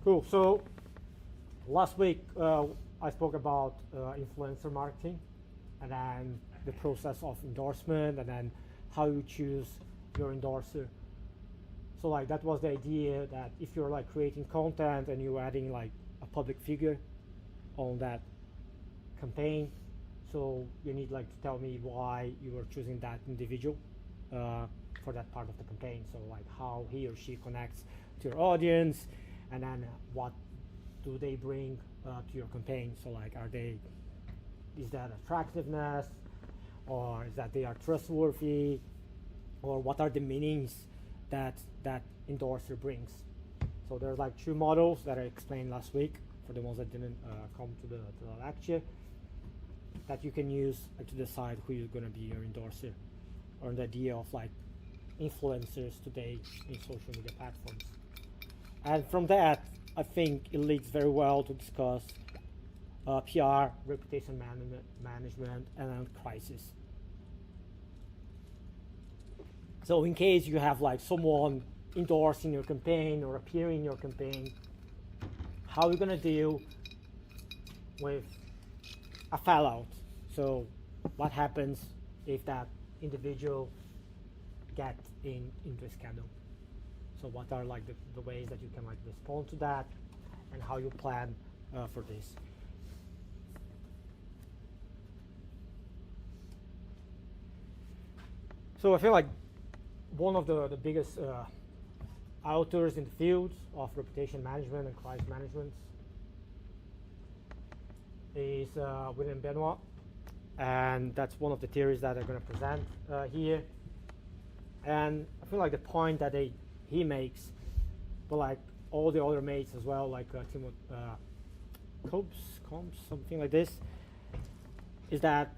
Cool. So last week I spoke about influencer marketing, and then the process of endorsement, and then how you choose your endorser. So like that was the idea, that if you're like creating content and you're adding like a public figure on that campaign, so you need like to tell me why you were choosing that individual for that part of the campaign. So like how he or she connects to your audience, and then what do they bring to your campaign. So like, is that attractiveness, or is that they are trustworthy, or what are the meanings that that endorser brings. So there's like two models that I explained last week for the ones that didn't come to the lecture, that you can use to decide who is going to be your endorser, or the idea of like influencers today in social media platforms. And from that, I think it leads very well to discuss PR, reputation management, and then crisis. So in case you have like someone endorsing your campaign or appearing in your campaign, how are you gonna deal with a fallout? So what happens if that individual gets into a scandal? So what are like the ways that you can like respond to that, and how you plan for this? So I feel like one of the biggest authors in the field of reputation management and crisis management is William Benoit, and that's one of the theories that I'm going to present here. And I feel like the point that he makes, but like all the other mates as well, like Timothy Combs, something like this, is that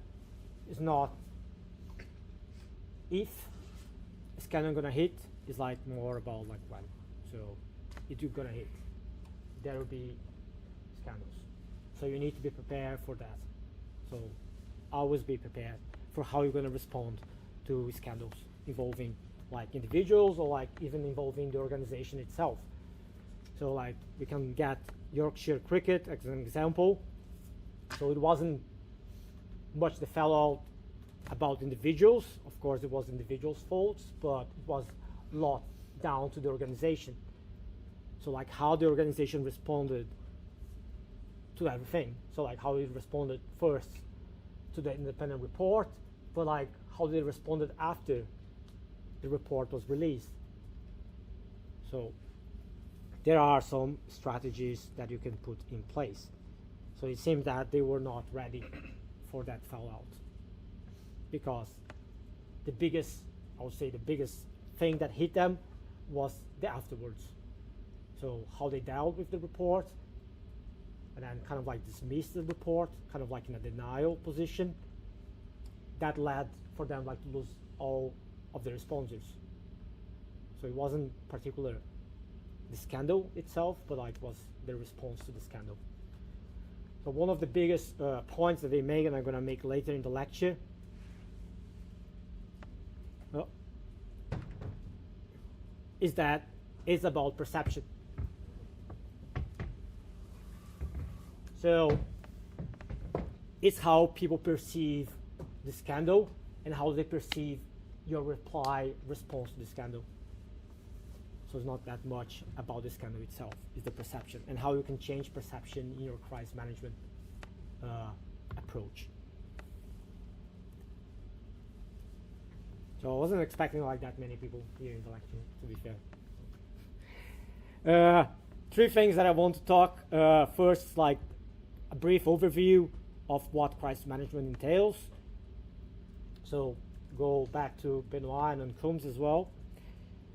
it's not if a scandal gonna hit, is like more about like when. So if you're gonna hit, there will be scandals. So you need to be prepared for that. So always be prepared for how you're gonna respond to scandals involving like individuals, or like even involving the organization itself. So like we can get Yorkshire Cricket as an example. So it wasn't much the fallout about individuals. Of course it was individuals' faults, but it was a lot down to the organization. So like how the organization responded to everything. So like how it responded first to the independent report, but like how they responded after the report was released. So there are some strategies that you can put in place. So it seems that they were not ready for that fallout, because the biggest thing that hit them was the afterwards. So how they dealt with the report, and then kind of like dismissed the report, kind of like in a denial position, that led for them like to lose all of their sponsors. So it wasn't particular the scandal itself, but like was the response to the scandal. So one of the biggest points that they make, and I'm going to make later in the lecture, is that it's about perception. So it's how people perceive the scandal, and how they perceive your response to the scandal. So it's not that much about the scandal itself, it's the perception, and how you can change perception in your crisis management approach. So I wasn't expecting like that many people here in the lecture, to be fair. Three things that I want to talk. First, like a brief overview of what crisis management entails. So go back to Benoit and Combs as well.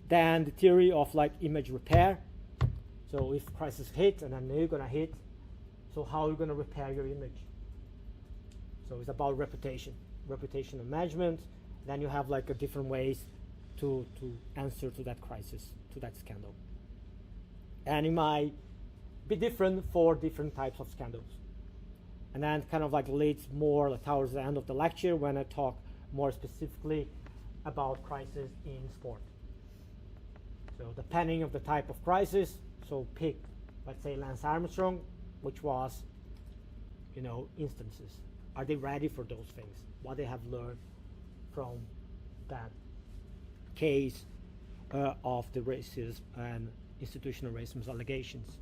Then the theory of like image repair. So if crisis hit, and then you're gonna hit, so how are you gonna repair your image? So it's about reputation and management. Then you have like a different ways to answer to that crisis, to that scandal. And it might be different for different types of scandals. And then kind of like leads more towards the end of the lecture when I talk more specifically about crisis in sport. So depending on the type of crisis, so pick let's say Lance Armstrong, which was, instances. Are they ready for those things? What they have learned from that case of the racism and institutional racism allegations.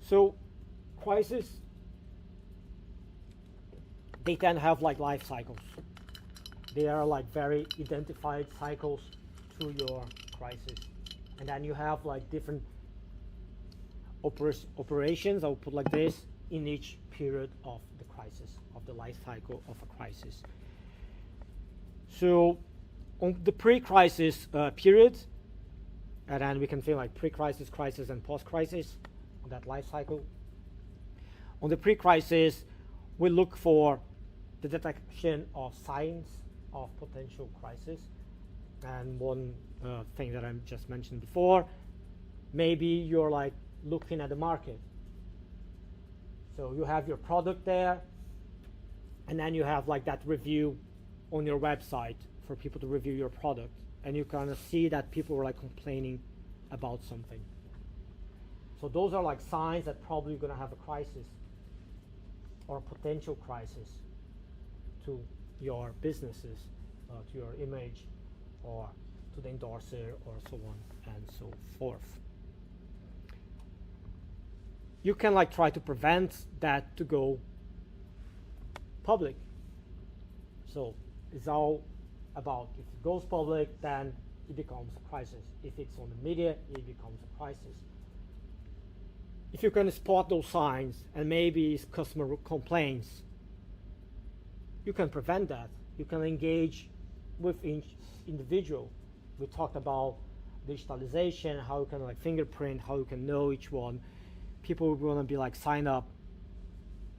So crises, they tend to have like life cycles. They are like very identified cycles through your crisis. And then you have like different operations, I'll put like this, in each period of the crisis, of the life cycle of a crisis. So on the pre-crisis period, and then we can feel like pre-crisis, crisis, and post-crisis, on that life cycle. On the pre-crisis, we look for the detection of signs of potential crisis. And one thing that I just mentioned before, maybe you're like looking at the market. So you have your product there, and then you have like that review on your website for people to review your product. And you kind of see that people are like complaining about something. So those are like signs that probably you're going to have a crisis or a potential crisis to your businesses, to your image, or to the endorser, or so on and so forth. You can like try to prevent that to go public. So it's all about, if it goes public, then it becomes a crisis. If it's on the media, it becomes a crisis. If you can spot those signs and maybe customer complaints, you can prevent that. You can engage with each individual. We talked about digitalization, how you can like fingerprint, how you can know each one. People will want to be like sign up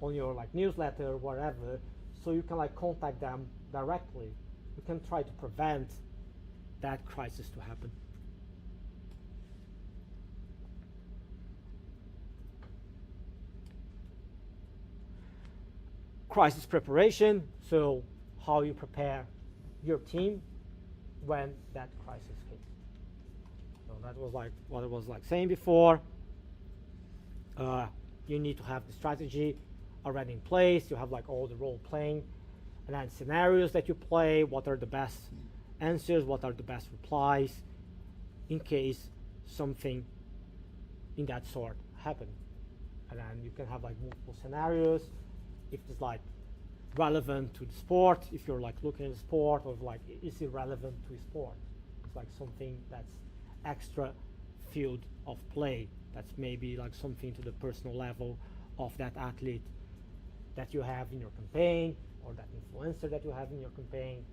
on your like newsletter, whatever, so you can like contact them directly. You can try to prevent that crisis to happen. Crisis preparation, so how you prepare your team when that crisis hits. So that was like what I was like saying before. You need to have the strategy already in place. You have like all the role playing, and then scenarios that you play. What are the best answers? What are the best replies in case something in that sort happen? And then you can have like multiple scenarios. If it's like relevant to the sport, if you're like looking at the sport, or like is it relevant to sport? It's like something that's extra field of play. That's maybe like something to the personal level of that athlete that you have in your campaign, or that influencer that you have in your campaign,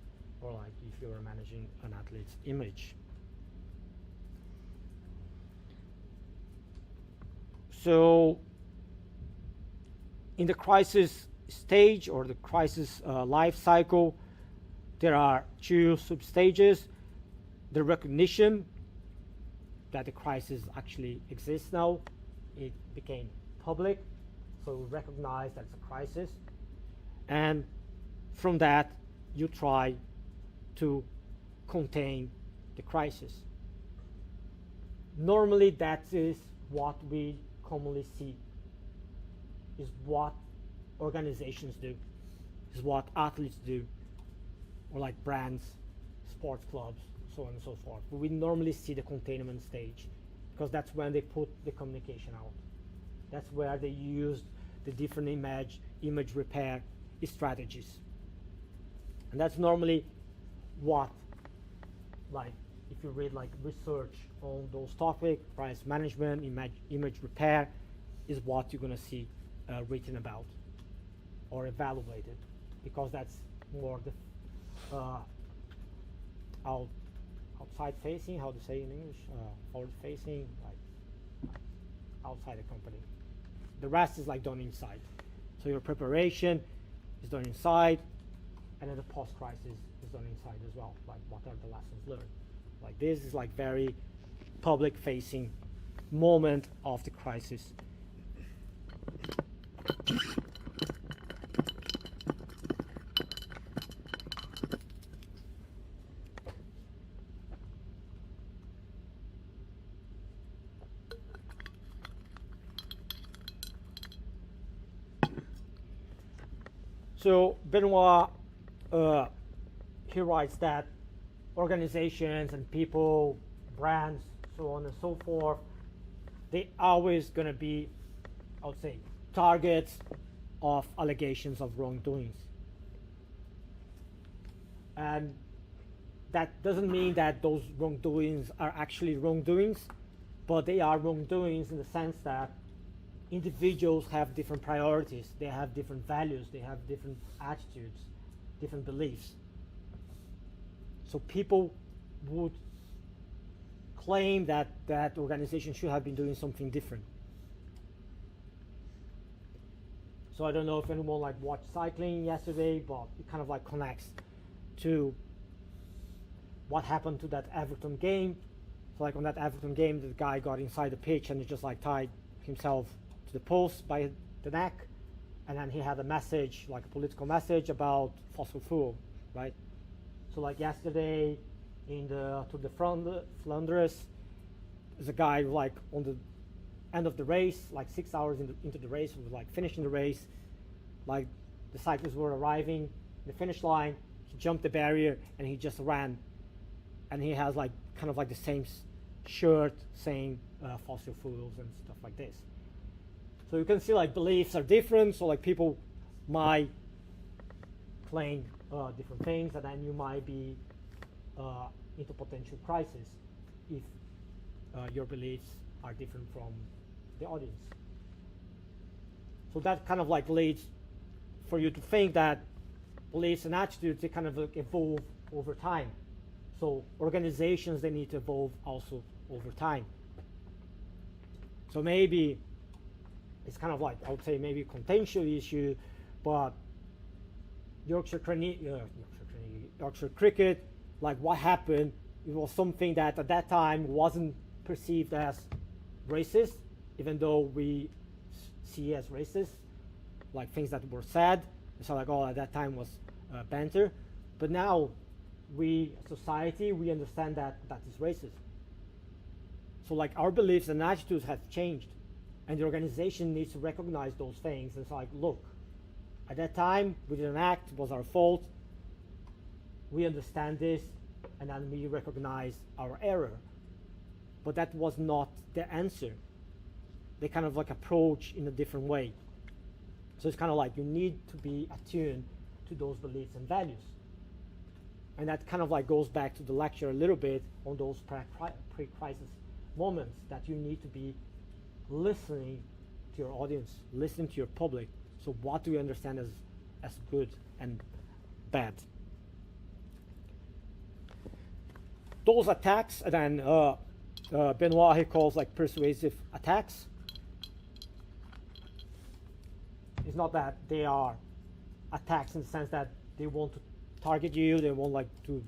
or like if you're managing an athlete's image. So in the crisis stage, or the crisis life cycle, there are two sub-stages. The recognition that the crisis actually exists now. It became public, so we recognize that it's a crisis. And from that, you try to contain the crisis. Normally, that is what we commonly see, is what organizations do, is what athletes do, or like brands, sports clubs, so on and so forth. But we normally see the containment stage, because that's when they put the communication out. That's where they use the different image repair strategies. And that's normally what, like, if you read like research on those topics, crisis management, image repair, is what you're going to see written about or evaluated, because that's more the outside facing, how to say in English, forward facing, like outside the company. The rest is like done inside. So your preparation is done inside, and then the post-crisis is done inside as well. Like, what are the lessons learned? Like, this is like very public-facing moment of the crisis. So Benoit, he writes that organizations and people, brands, so on and so forth, they always going to be, I would say, targets of allegations of wrongdoings. And that doesn't mean that those wrongdoings are actually wrongdoings, but they are wrongdoings in the sense that individuals have different priorities, they have different values, they have different attitudes, different beliefs. So people would claim that that organization should have been doing something different. So I don't know if anyone like watched cycling yesterday, but it kind of like connects to what happened to that Everton game. So like on that Everton game, the guy got inside the pitch and he just like tied himself to the post by the neck, and then he had a message, like a political message about fossil fuel, right? So like yesterday in the Tour de Flanders, there's a guy like on the end of the race, like 6 hours into the race, who was like finishing the race, like the cyclists were arriving the finish line, he jumped the barrier and he just ran, and he has like kind of like the same shirt saying fossil fuels and stuff like this. So you can see like beliefs are different, so like people might claim different things, and then you might be into potential crisis if your beliefs are different from the audience. So that kind of like leads for you to think that beliefs and attitudes, they kind of like evolve over time. So organizations, they need to evolve also over time. So maybe it's kind of like, I would say maybe a contentious issue, but Yorkshire cricket, like what happened, it was something that at that time wasn't perceived as racist, even though we see as racist, like things that were said. So like, oh, at that time was banter. But now we, society, we understand that that is racist. So like our beliefs and attitudes have changed, and the organization needs to recognize those things. And it's like, look, at that time we didn't act, it was our fault. We understand this, and then we recognize our error. But that was not the answer. They kind of like approach in a different way. So it's kind of like you need to be attuned to those beliefs and values. And that kind of like goes back to the lecture a little bit on those pre-crisis moments, that you need to be listening to your audience, listening to your public. So what do you understand as good and bad? Those attacks, and then Benoit, he calls like persuasive attacks. It's not that they are attacks in the sense that they want to target you, they want like to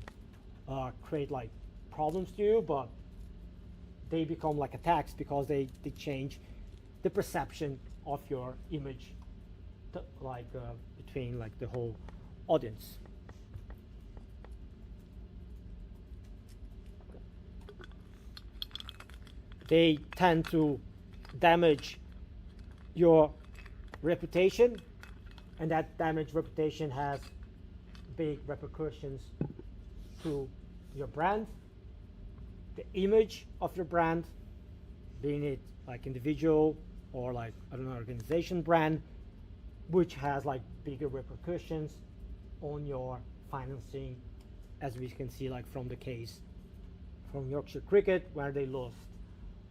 create like problems to you, but they become like attacks because they change the perception of your image between like the whole audience. They tend to damage your reputation, and that damaged reputation has big repercussions to your brand, the image of your brand, being it like individual or like, I don't know, organization brand, which has like bigger repercussions on your financing, as we can see like from the case from Yorkshire Cricket, where they lost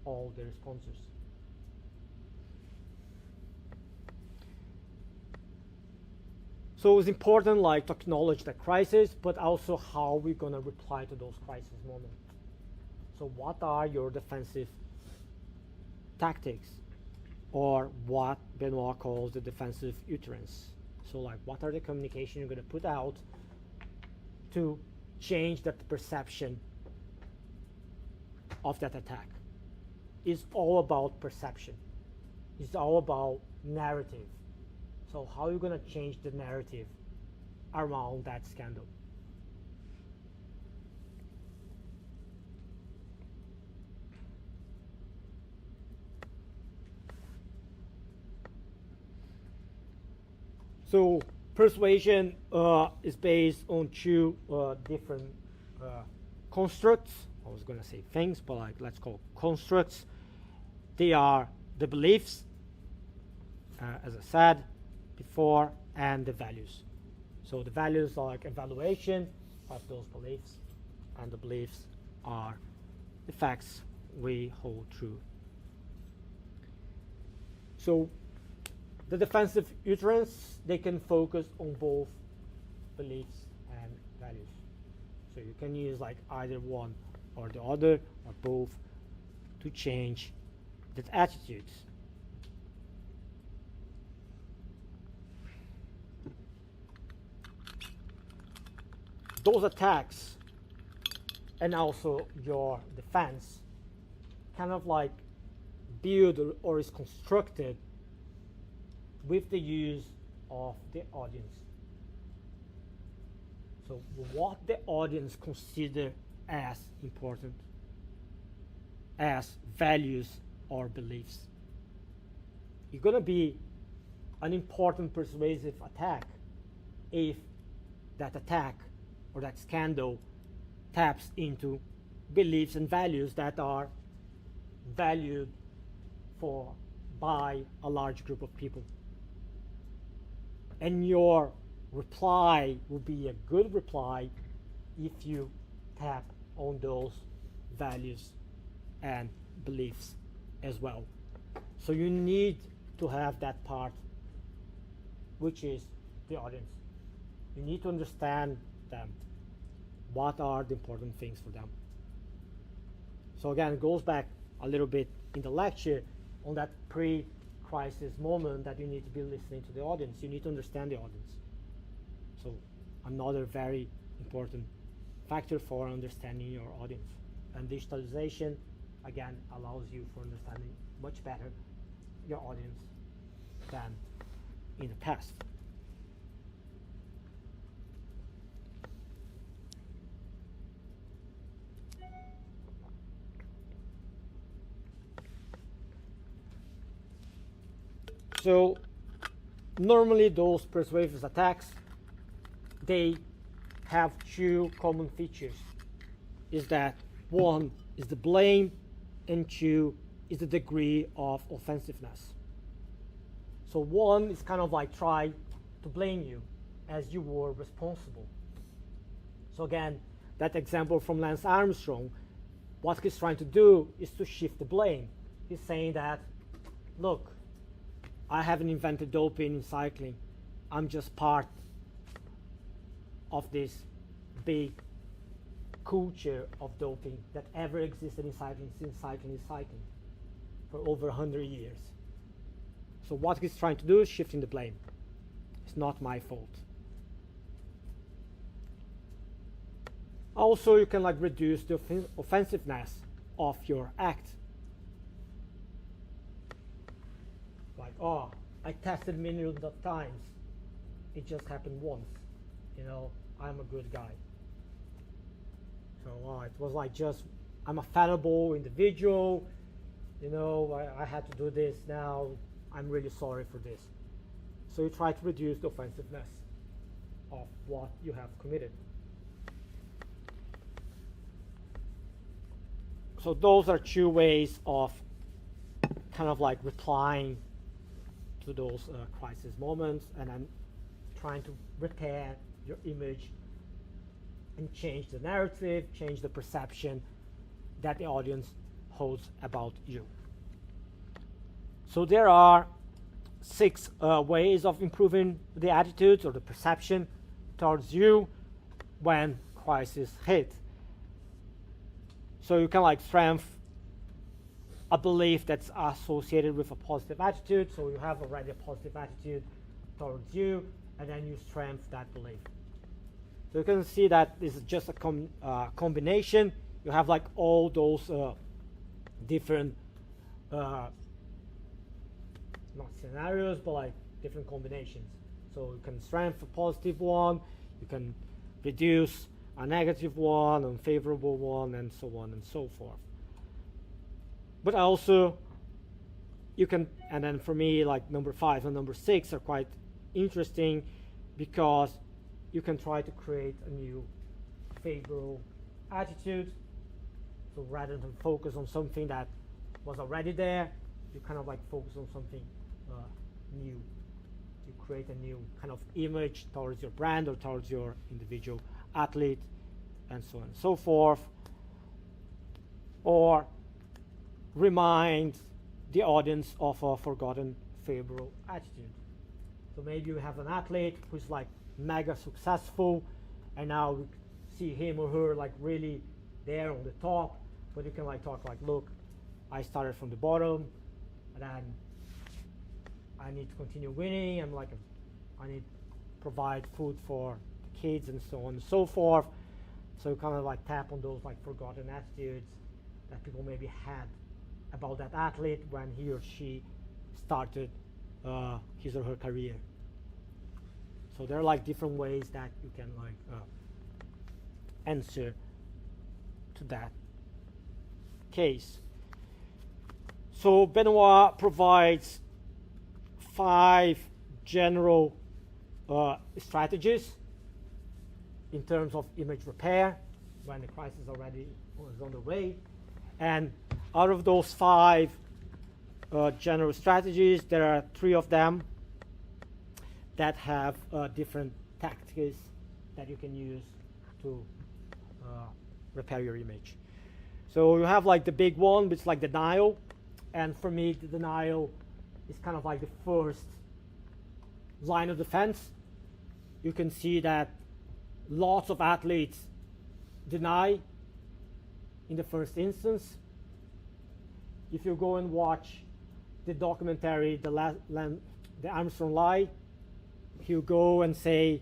all their sponsors. So it's important like to acknowledge the crisis, but also how we're going to reply to those crisis moments. So what are your defensive tactics, or what Benoit calls the defensive utterance? So like, what are the communication you're going to put out to change that perception of that attack? It's all about perception. It's all about narrative. So how are you going to change the narrative around that scandal? So Persuasion is based on two different constructs. I was going to say things, but like let's call constructs. They are the beliefs, as I said before, and the values. So the values are like evaluation of those beliefs, and the beliefs are the facts we hold true. So the defensive utterance, they can focus on both beliefs and values. So you can use like either one or the other or both to change that attitudes. Those attacks and also your defense kind of like build or is constructed with the use of the audience. So what the audience consider as important, as values or beliefs. It's going to be an important persuasive attack if that attack or that scandal taps into beliefs and values that are valued for by a large group of people. And your reply will be a good reply if you tap on those values and beliefs as well. So you need to have that part, which is the audience. You need to understand them. What are the important things for them? So again, it goes back a little bit in the lecture on that pre-crisis moment that you need to be listening to the audience. You need to understand the audience. So another very important factor for understanding your audience. And digitalization, again, allows you for understanding much better your audience than in the past. So normally those persuasive attacks, they have two common features. Is that one is the blame and two is the degree of offensiveness. So one is kind of like try to blame you as you were responsible. So again, that example from Lance Armstrong, what he's trying to do is to shift the blame. He's saying that, look, I haven't invented doping in cycling. I'm just part of this big culture of doping that ever existed in cycling since cycling is cycling for over 100 years. So what he's trying to do is shifting the blame. It's not my fault. Also, you can like reduce the offensiveness of your act. Like, oh, I tested millions of times. It just happened once. You know, I'm a good guy. So it was like just, I'm a fallible individual. You know, I had to do this now. I'm really sorry for this. So you try to reduce the offensiveness of what you have committed. So those are two ways of kind of like replying to those crisis moments, and then trying to repair your image and change the narrative, change the perception that the audience holds about you. So there are 6 ways of improving the attitudes or the perception towards you when crisis hit. So you can like strengthen a belief that's associated with a positive attitude. So you have already a positive attitude towards you, and then you strengthen that belief. So you can see that this is just a combination. You have like all those different, not scenarios, but like different combinations. So you can strengthen a positive one, you can reduce a negative one, unfavorable one, and so on and so forth. But also, you can, and then for me, like number 5 and number 6 are quite interesting because you can try to create a new favorable attitude. So rather than focus on something that was already there, you kind of like focus on something new. You create a new kind of image towards your brand or towards your individual athlete, and so on and so forth. Or remind the audience of a forgotten favorable attitude. So maybe you have an athlete who's like mega successful, and now you see him or her like really there on the top, but you can like talk like, look, I started from the bottom, and then I need to continue winning. I need to provide food for the kids and so on and so forth. So you kind of like tap on those like forgotten attitudes that people maybe had about that athlete when he or she started his or her career. So there are like different ways that you can like answer to that case. So Benoit provides 5 general strategies in terms of image repair when the crisis already was on the way. And out of those 5 general strategies, there are 3 of them that have different tactics that you can use to repair your image. So you have like the big one, which is like denial. And for me, the denial is kind of like the first line of defense. You can see that lots of athletes deny in the first instance. If you go and watch the documentary, the Armstrong Lie, he'll go and say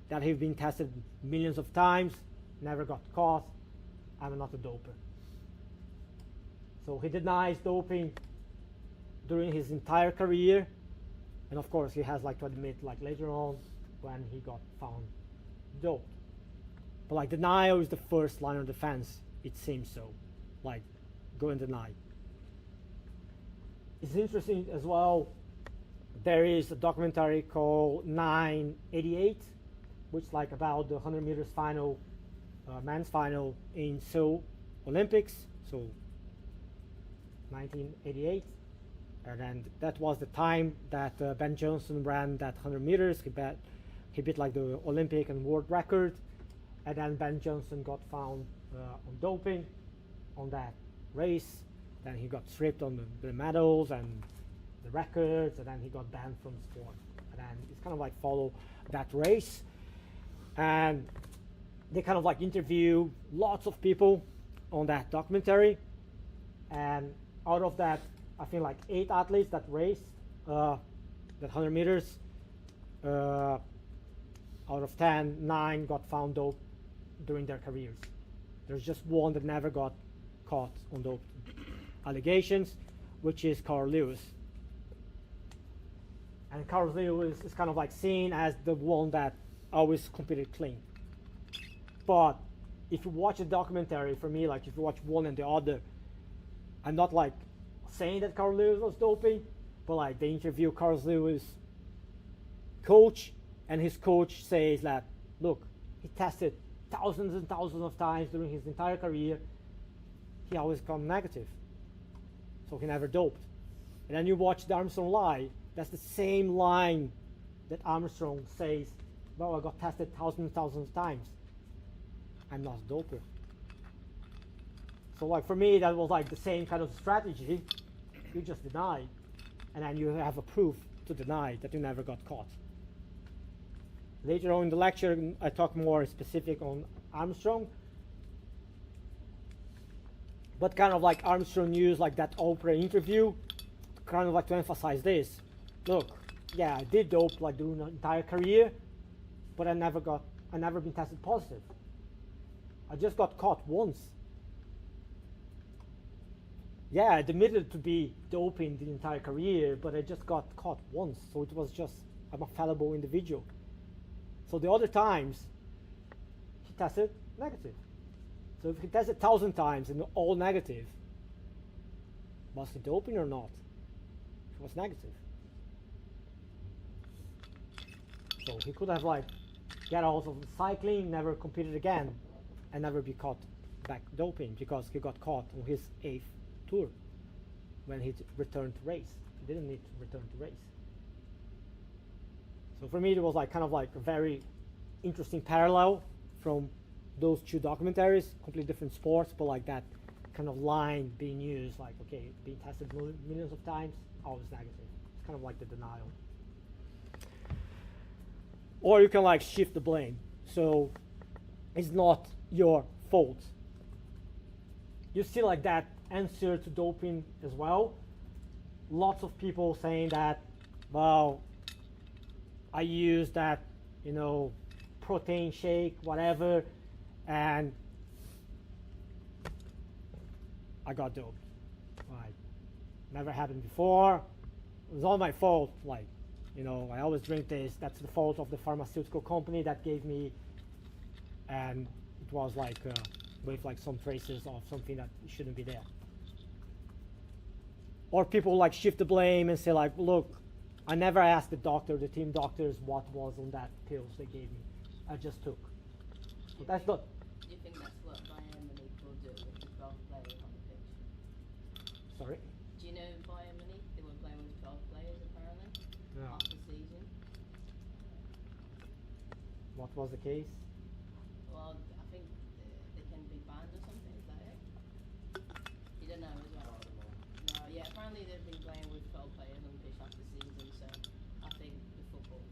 that he's been tested millions of times, never got caught, I'm not a doper. So he denies doping during his entire career, and of course he has like to admit like later on when he got found doped. But like denial is the first line of defense, it seems so. Like, go and deny. It's interesting as well, there is a documentary called 988, which is like about the 100 meters final, men's final in Seoul Olympics, so 1988. And then that was the time that Ben Johnson ran that 100 meters. He beat like the Olympic and world record. And then Ben Johnson got found on doping on that race. Then he got stripped on the medals and the records, and then he got banned from the sport. And then it's kind of like follow that race. And they kind of like interview lots of people on that documentary. And out of that, I think like 8 athletes that raced that 100 meters. Out of 10, 9 got found dope during their careers. There's just one that never got caught on dope allegations, which is Carl Lewis. And Carl Lewis is kind of like seen as the one that always competed clean. But if you watch a documentary, for me, like if you watch one and the other, I'm not like saying that Carl Lewis was doping, but like they interview Carl Lewis' coach, and his coach says that, look, he tested thousands and thousands of times during his entire career. He always come negative. So he never doped. And then you watch the Armstrong Lie, that's the same line that Armstrong says, well, I got tested thousands and thousands of times. I'm not a doper. So like for me, that was like the same kind of strategy. You just deny, and then you have a proof to deny that you never got caught. Later on in the lecture, I talk more specific on Armstrong. But kind of like Armstrong used like that Oprah interview, kind of like to emphasize this. Look, yeah, I did dope like during the entire career, but I never been tested positive. I just got caught once. Yeah, I admitted to be doping the entire career, but I just got caught once. So it was just, I'm a fallible individual. So the other times, he tested negative. So if he tested 1,000 times and all negative, was he doping or not? It was negative. So he could have like get out of cycling, never competed again, and never be caught back doping because he got caught on his 8th tour when he returned to race. He didn't need to return to race. So for me, it was like kind of like a very interesting parallel from those two documentaries, completely different sports, but like that kind of line being used, like, okay, being tested millions of times, always negative. It's kind of like the denial. Or you can like shift the blame. So it's not your fault. You see like that answer to doping as well. Lots of people saying that, well, I used that, protein shake, whatever, and I got doped. Like, never happened before. It was all my fault. Like, I always drink this. That's the fault of the pharmaceutical company that gave me, and it was like with like some traces of something that shouldn't be there. Or people like shift the blame and say like, look, I never asked the team doctors what was on that pills they gave me. I just took. But that's not. Do you think that's what Bayern Munich will do with the 12 players on the pitch? Sorry? Do you know Bayern Munich, they were playing with 12 players apparently after the season? What was the case? Well, I think they can be banned or something, is that it? You don't know as well? No, yeah, apparently they've been playing with 12 players on the pitch after the season, so I think the football,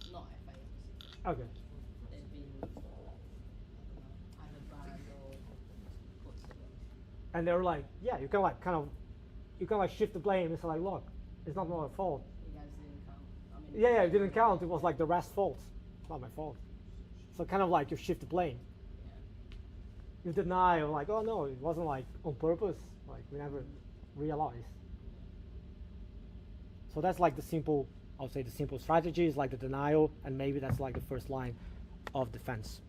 not FA obviously, Okay. they've been, I don't know, either banned or put to them. And they were like, yeah, you can like shift the blame and say like, look, it's not my fault. You guys didn't count. I mean, Yeah, it didn't count. It was like the rest fault. It's not my fault. So kind of like you shift the blame. Yeah. You deny, like, oh no, it wasn't like on purpose. Like we never realized. So that's like the simple, I would say the simple strategy is like the denial, and maybe that's like the first line of defense.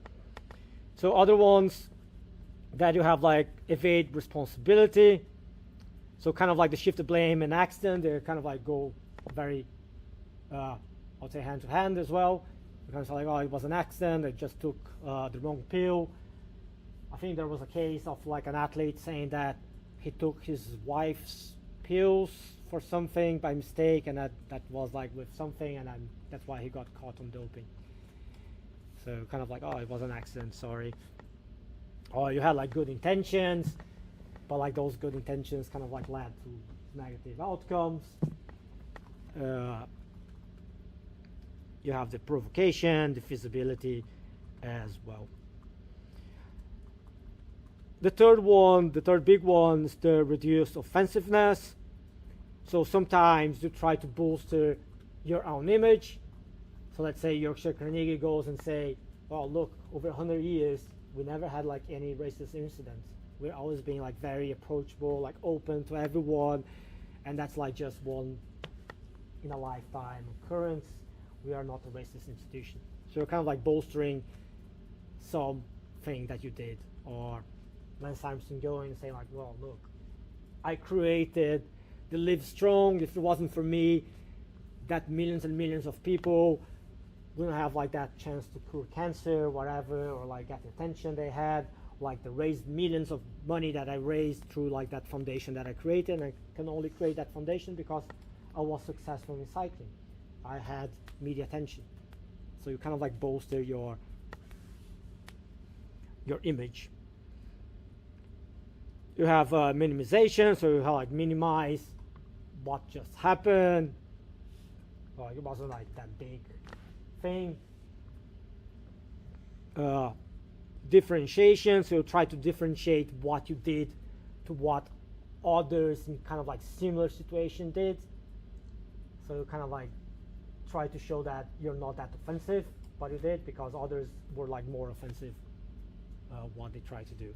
So other ones that you have like evade responsibility. So kind of like the shift the blame and accident, they kind of like go very, I would say hand to hand as well. You kind of say like, oh, it was an accident, I just took the wrong pill. I think there was a case of like an athlete saying that he took his wife's pills for something by mistake, and that was like with something, and that's why he got caught on doping. So kind of like, oh, it was an accident, sorry. Or you had like good intentions, but like those good intentions kind of like led to negative outcomes. You have the provocation, the feasibility as well. The third big one is the reduced offensiveness. So sometimes you try to bolster your own image. So let's say Yorkshire Carnegie goes and say, well, look, over 100 years, we never had like any racist incidents. We're always being like very approachable, like open to everyone. And that's like just one in a lifetime occurrence. We are not a racist institution. So you're kind of like bolstering something that you did. Or Lance Armstrong going and saying like, well, look, I created the Live Strong. If it wasn't for me, that millions and millions of people wouldn't have like that chance to cure cancer, whatever, or like get the attention they had, like the raised millions of money that I raised through like that foundation that I created. And I can only create that foundation because I was successful in cycling. I had media attention. So you kind of like bolster your image. You have minimization, so you have like minimize what just happened. Well, it wasn't like that big thing. Differentiation, so you try to differentiate what you did to what others in kind of like similar situation did. So you kind of like try to show that you're not that offensive, but you did because others were like more offensive what they tried to do.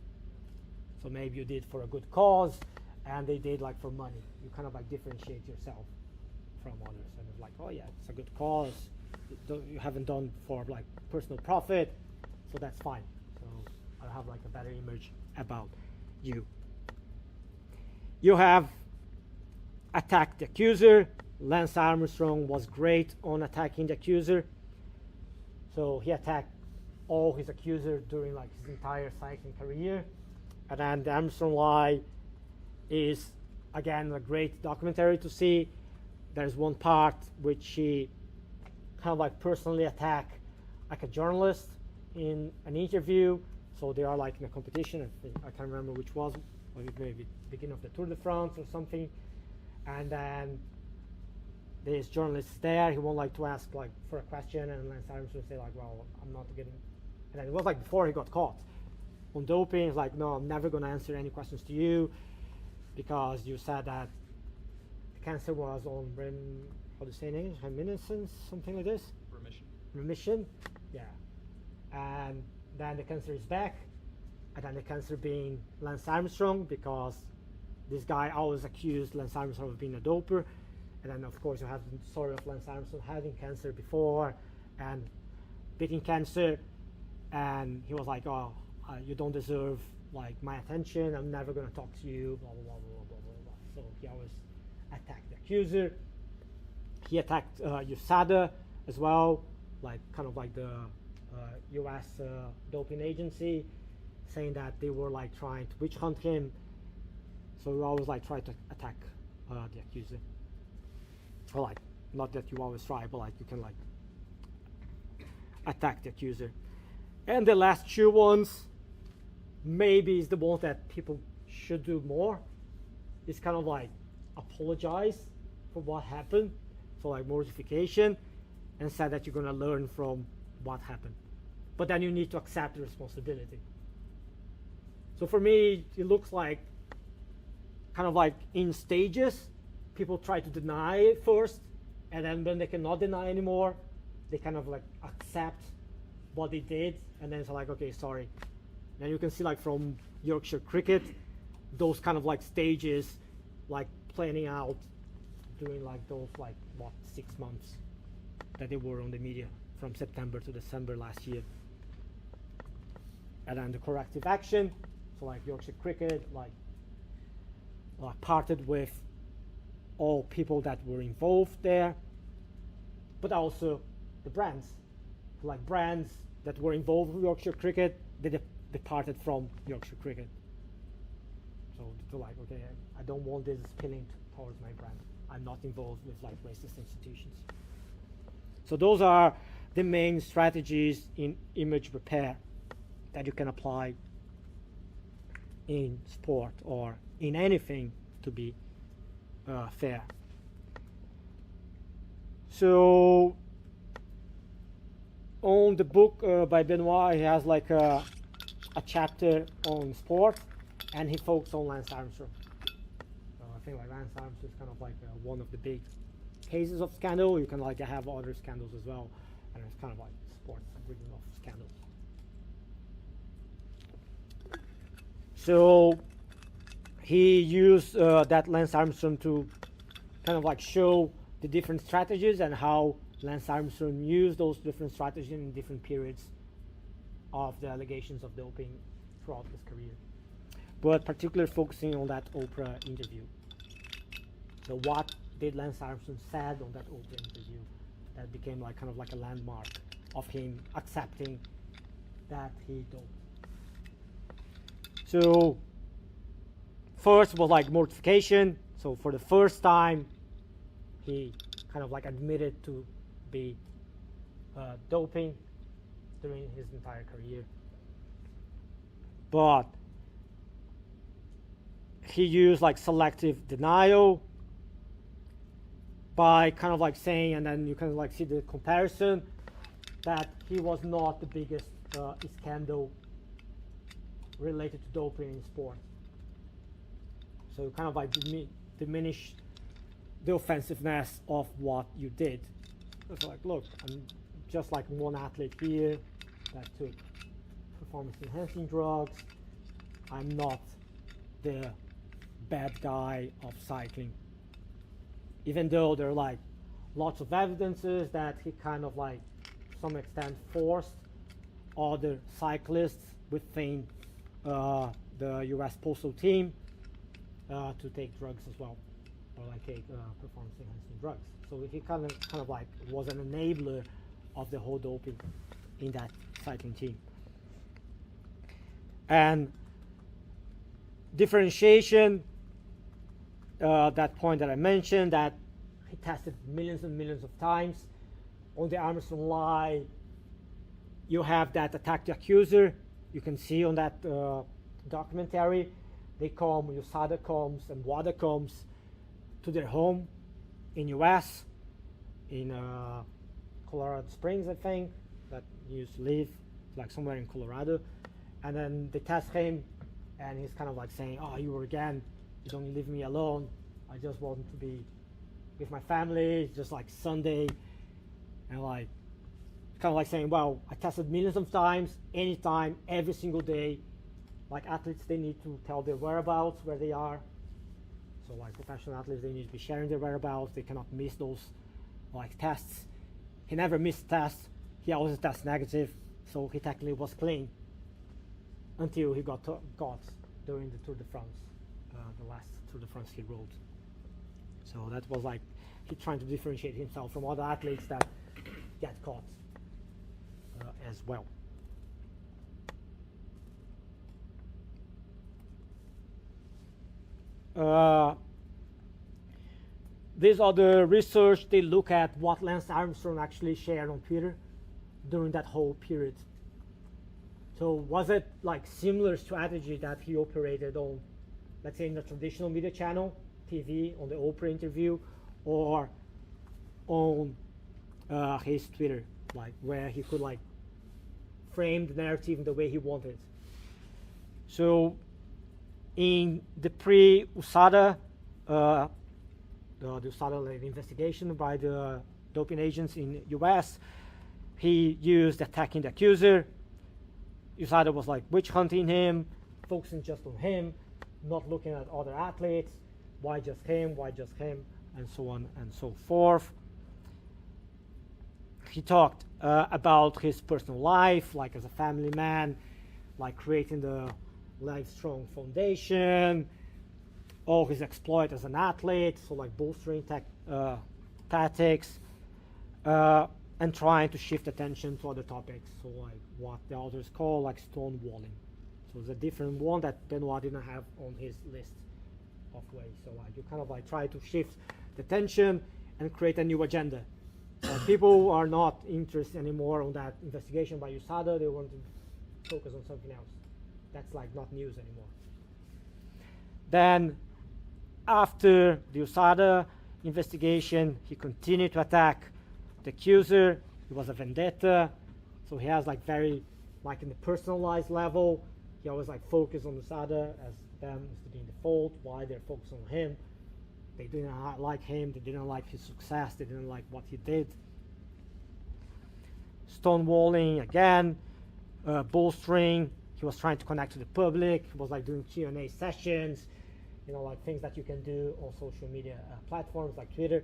So maybe you did for a good cause and they did like for money. You kind of like differentiate yourself from others, and it's like, oh yeah, it's a good cause. You haven't done for like personal profit, so that's fine. So I have like a better image about you. You have attacked the accuser. Lance Armstrong was great on attacking the accuser. So he attacked all his accusers during like his entire cycling career. And then the Armstrong lie is again a great documentary to see. There's one part which he kind of like personally attack like a journalist in an interview. So they are like in a competition. I can't remember which was, maybe beginning of the Tour de France or something. And then there's journalists there. He won't like to ask like for a question, and Lance Armstrong say like, well, I'm not getting. And then it was like before he got caught on doping. He's like, no, I'm never going to answer any questions to you because you said that the cancer was on how do you say in English? Reminiscence, something like this. Remission. Yeah. And then the cancer is back, and then the cancer being Lance Armstrong, because this guy always accused Lance Armstrong of being a doper. And then of course you have the story of Lance Armstrong having cancer before and beating cancer, and he was like, oh, you don't deserve like my attention, I'm never going to talk to you, blah blah blah blah blah blah blah. So he always attacked the accuser. He attacked USADA as well, like kind of like the US doping agency, saying that they were like trying to witch hunt him. So we always like try to attack the accuser. Or like, not that you always try, but like you can like attack the accuser. And the last two ones, maybe is the one that people should do more. It's kind of like apologize for what happened, so like mortification, and say that you're gonna learn from what happened. But then you need to accept the responsibility. So for me, it looks like kind of like in stages. People try to deny it first, and then when they cannot deny anymore, they kind of like accept what they did, and then it's like, okay, sorry. And you can see like from Yorkshire cricket, those kind of like stages, like planning out during like those like what 6 months that they were on the media from September to December last year. And then the corrective action, so like Yorkshire cricket like parted with all people that were involved there, but also the brands, like brands that were involved with Yorkshire cricket, they departed from Yorkshire cricket. So they're like, okay, I don't want this spilling towards my brand. I'm not involved with like racist institutions. So those are the main strategies in image repair that you can apply in sport or in anything to be fair. So on the book by Benoit, he has like a chapter on sport, and he focuses on Lance Armstrong. So I think like Lance Armstrong is kind of like one of the big cases of scandal. You can like have other scandals as well, and it's kind of like sports bringing off scandals. So he used that Lance Armstrong to kind of like show the different strategies and how Lance Armstrong used those different strategies in different periods of the allegations of doping throughout his career, but particularly focusing on that Oprah interview. So what did Lance Armstrong said on that Oprah interview that became like kind of like a landmark of him accepting that he doped. So first was like mortification. So for the first time, he kind of like admitted to be doping during his entire career. But he used like selective denial by kind of like saying, and then you can like see the comparison, that he was not the biggest scandal related to doping in sport. So kind of like diminish the offensiveness of what you did. It's like, look, I'm just like one athlete here that took performance enhancing drugs. I'm not the bad guy of cycling. Even though there are like lots of evidences that he kind of like to some extent forced other cyclists within the US postal team to take drugs as well, or like take performance enhancing drugs. So he kind of like was an enabler of the whole doping in that cycling team. And differentiation, that point that I mentioned, that he tested millions and millions of times. On the Armstrong lie, you have that attack the accuser. You can see on that documentary, USADA comes and WADA comes to their home in US, in Colorado Springs, I think, that he used to live, like somewhere in Colorado. And then they test him, and he's kind of like saying, oh, you again, you don't leave me alone. I just want to be with my family, just like Sunday. And like, kind of like saying, well, I tested millions of times, anytime, every single day. Like athletes, they need to tell their whereabouts, where they are. So like professional athletes, they need to be sharing their whereabouts. They cannot miss those like tests. He never missed tests. He always tested negative, so he technically was clean until he got during the Tour de France, the last Tour de France he rode. So that was like he trying to differentiate himself from other athletes that get caught as well. These are the research. They look at what Lance Armstrong actually shared on Twitter during that whole period. So was it like similar strategy that he operated on, let's say in the traditional media channel, TV, on the Oprah interview, or on his Twitter, like where he could like frame the narrative in the way he wanted? So in the pre-USADA, the USADA investigation by the doping agents in US, he used attacking the accuser. USADA was like witch hunting him, focusing just on him, not looking at other athletes. Why just him? Why just him? And so on and so forth. He talked about his personal life, like as a family man, like creating the Livestrong Foundation, all his exploit as an athlete, so like bolstering tactics, and trying to shift attention to other topics, so like what the authors call like stonewalling. So it's a different one that Benoit didn't have on his list of ways. So like you kind of like try to shift the attention and create a new agenda. People are not interested anymore on that investigation by USADA. They want to focus on something else. That's like not news anymore. Then after the USADA investigation, he continued to attack the accuser. It was a vendetta. So he has like very, like in the personalized level, he always like focused on USADA as them as being the fault, why they're focused on him. They didn't like him, they didn't like his success, they didn't like what he did. Stonewalling again, bolstering. He was trying to connect to the public. He was like doing Q&A sessions, you know, like things that you can do on social media platforms like Twitter,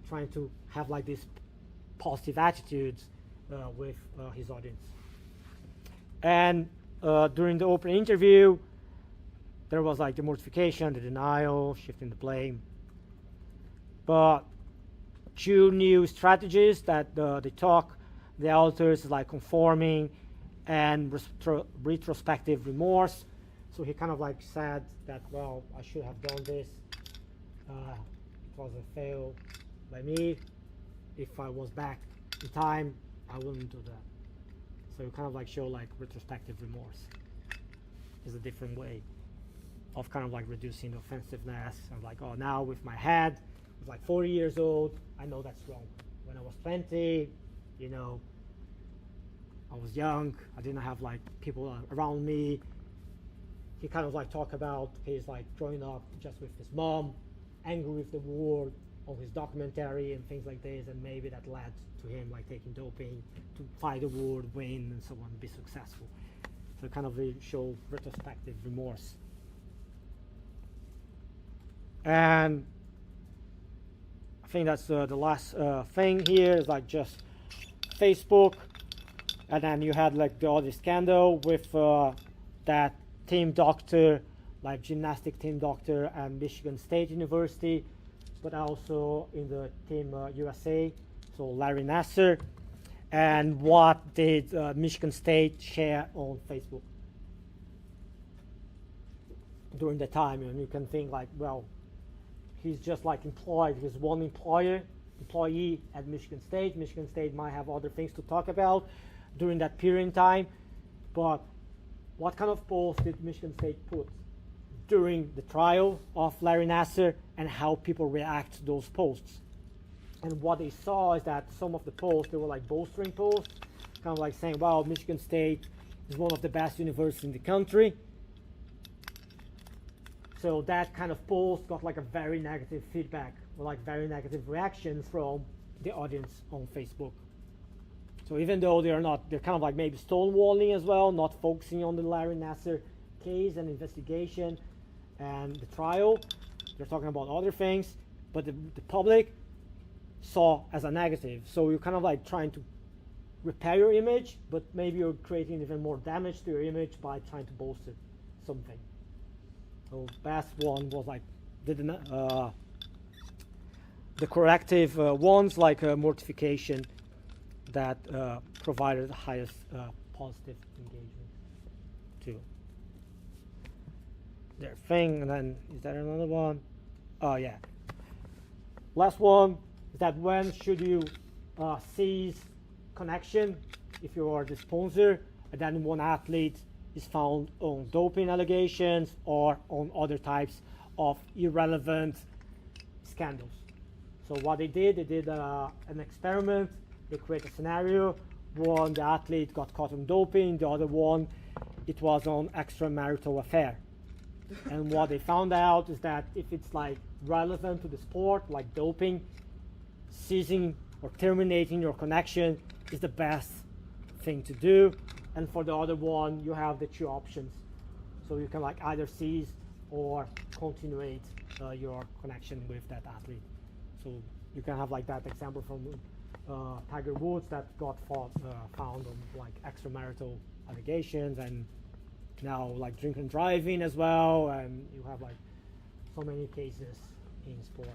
trying to have like these positive attitudes with his audience. And during the open interview, there was like the mortification, the denial, shifting the blame. But two new strategies that they talk, the authors like conforming and retrospective remorse. So he kind of like said that, well, I should have done this. It was a fail by me. If I was back in time, I wouldn't do that. So you kind of like show like retrospective remorse is a different way of kind of like reducing the offensiveness and like, oh, now with my head, I was like 40 years old, I know that's wrong. When I was 20, you know, I was young, I didn't have like people around me. He kind of like talk about his like growing up just with his mom, angry with the world on his documentary and things like this, and maybe that led to him like taking doping to fight the war, win, and so on, be successful. So kind of show retrospective remorse. And I think that's the last thing here is like just Facebook. And then you had like the other scandal with that team doctor, like gymnastic team doctor at Michigan State University, but also in the team USA, so Larry Nassar. And what did Michigan State share on Facebook during the time? And you can think like, well, he's just like employed. He's one employee at Michigan State. Michigan State might have other things to talk about during that period in time. But what kind of post did Michigan State put during the trial of Larry Nassar, and how people react to those posts? And what they saw is that some of the posts, they were like bolstering posts, kind of like saying, wow, Michigan State is one of the best universities in the country. So that kind of post got like a very negative feedback, or like very negative reaction from the audience on Facebook. So even though they're kind of like maybe stonewalling as well, not focusing on the Larry Nassar case and investigation and the trial. They're talking about other things, but the public saw as a negative. So you're kind of like trying to repair your image, but maybe you're creating even more damage to your image by trying to bolster something. So best one was like the corrective ones, like mortification, that provided the highest positive engagement to their thing. And then is there another one? Oh yeah. Last one is that when should you cease connection if you are the sponsor, and then one athlete is found on doping allegations or on other types of irrelevant scandals. So what they did an experiment. They create a scenario. One, the athlete got caught on doping. The other one, it was on extramarital affair. And what they found out is that if it's like relevant to the sport, like doping, ceasing or terminating your connection is the best thing to do. And for the other one, you have the two options. So you can like either cease or continuate your connection with that athlete. So you can have like that example from Tiger Woods that got found on like extramarital allegations, and now like drink and driving as well, and you have like so many cases in sport.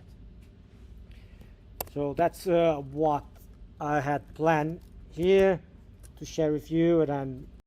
So that's what I had planned here to share with you, and I'm